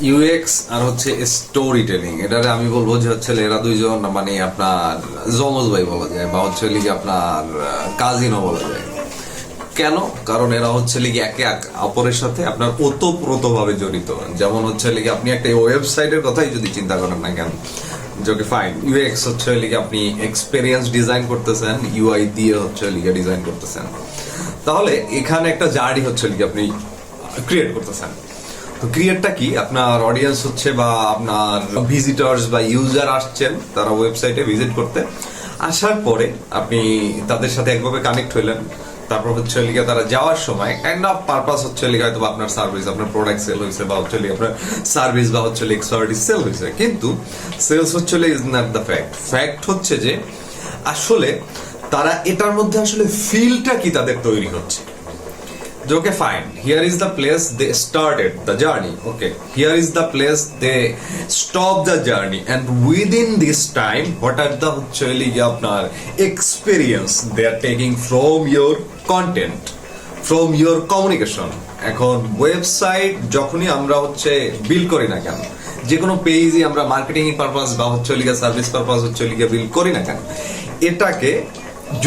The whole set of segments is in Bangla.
ইউএক্স আর হচ্ছে স্টোরি টেলিং, এটারে আমি বলবো যে হচ্ছে এরা দুইজন মানে আপনার জমজ ভাই বলা যায়, বা হচ্ছে লিগে আপনার কাজিনও বলা যায়। কেন? কারণ এরা হচ্ছে লিগে একে অপরের সাথে আপনার ওতপ্রোত ভাবে জড়িত। যেমন হচ্ছে লিগে আপনি একটা ওয়েবসাইটের কথাই যদি চিন্তা করেন না কেন, ওকে ফাইন, ইউএক্স হচ্ছে লিগে আপনি এক্সপেরিয়েন্স ডিজাইন করতেছেন, ইউআই দিয়ে হচ্ছে লিগে ডিজাইন করতেছেন, তাহলে এখানে একটা জার্নি হচ্ছে লিগে আপনি ক্রিয়েট করতেছেন। তো ক্রিয়েটটা কি, আপনার অডিয়েন্স হচ্ছে বা আপনার ভিজিটর্স বা ইউজার আসছেন তারা ওয়েবসাইটে ভিজিট করতে, আসার পরে আপনি তাদের সাথে একভাবে কানেক্ট হইলেন, তারপর হচ্ছে লিখে তারা যাওয়ার সময় কাইন্ড অফ পারপাস হচ্ছে লিখে হয়তো আপনার সার্ভিস, আপনার প্রোডাক্ট সেল হয়েছে, বা হচ্ছে আপনার সার্ভিস বা হচ্ছে এক্সপার্টিস সেল হয়েছে। কিন্তু সেলস হচ্ছে is not the fact. Fact হচ্ছে যে আসলে তারা এটার মধ্যে আসলে ফিলটা কি তাদের তৈরি হচ্ছে। Okay, fine. Here is the place they started the journey. Okay, here is the place they stop the journey, and within this time, what are the আপনার experience they are taking from your content, from your communication. এখন ওয়েবসাইট যখনই আমরা হচ্ছে বিল্ড করি না কেন, যে কোনো পেজই আমরা মার্কেটিং পারপাস বা হচ্ছে লিগা সার্ভিস পারপাস হচ্ছে লিগা বিল্ড করি না কেন, এটাকে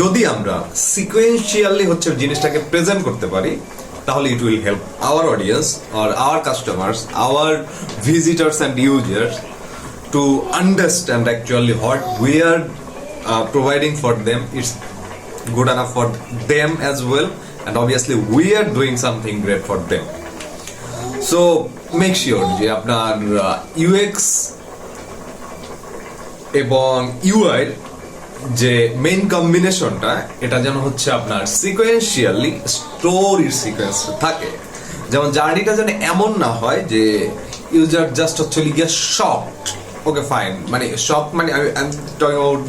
যদি আমরা সিকোয়েন্সিয়ালি হচ্ছে জিনিসটাকে প্রেজেন্ট করতে পারি, তাহলে it will help our audience আর our customers, our visitors and users to understand actually what we are providing for them, it's good enough for them as well, and obviously we are doing something great for them. So make sure যে আপনার ইউএক্স এবং ইউআই যে মেইন কম্বিনেশনটা, এটা যেন হচ্ছে আপনার সিকোয়েন্সিয়ালি স্টোরির সিকোয়েন্স থাকে। যেমন জার্নিটা যেন এমন না হয় যে ইউজার জাস্ট হচ্ছে লিগিয়া শকড। ওকে ফাইন, মানে শক মানে I am talking about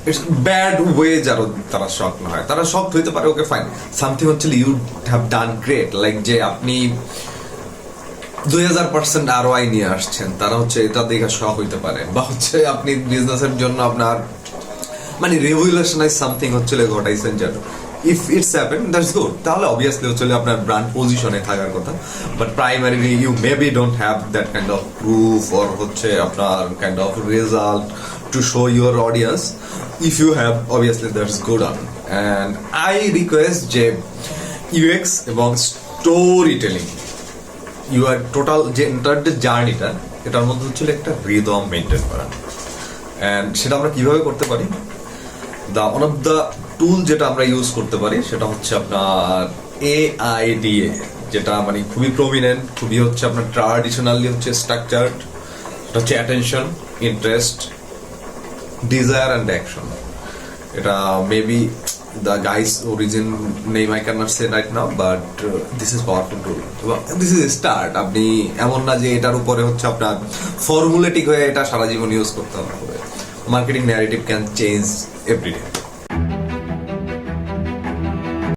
it's bad way, যারা তারা শক না হয়, তারা শক হইতে পারে। ওকে ফাইন, সামথিং হচ্ছে you have done great, like যে আপনি 2000% ROI নিয়ে আসছেন, তারা হচ্ছে এটা দেখে শক হইতে পারে, বা হচ্ছে আপনি বিজনেসের জন্য আপনার মানে রেভলিউশনাইজ সামথিং হচ্ছে ঘটাইছেন, যেন if it's happen that's good, তাহলে অবভিয়াসলি হচ্ছে আপনার ব্র্যান্ড পজিশনে থাকার কথা। But primarily you maybe don't have that kind of proof or হচ্ছে আপনার kind of result to show your audience. If you have, obviously that's good on. And I request যে ইউএক্স এবং story telling, you are total যে এন্টার জার্নিটা, এটার মধ্যে হচ্ছে একটা রিদম মেনটেন করা। অ্যান্ড সেটা আমরা কিভাবে করতে পারি, ওয়ান অফ দ্য টুল যেটা আমরা ইউজ করতে পারি সেটা হচ্ছে আপনার AIDA, যেটা মানে খুবই প্রমিনেন্ট, খুবই হচ্ছে আপনার ট্র্যাডিশনালি হচ্ছে স্ট্রাকচার্ড। এটা হচ্ছে attention, interest, desire and action. এটা maybe the guy's origin name I cannot say right now, but this is powerful tool. This is a start. আপনি এমন না যে এটার উপরে হচ্ছে আপনার ফর্মুলেটিক হয়ে এটা সারা জীবন ইউজ করতে হবে। Marketing narrative can change everyday.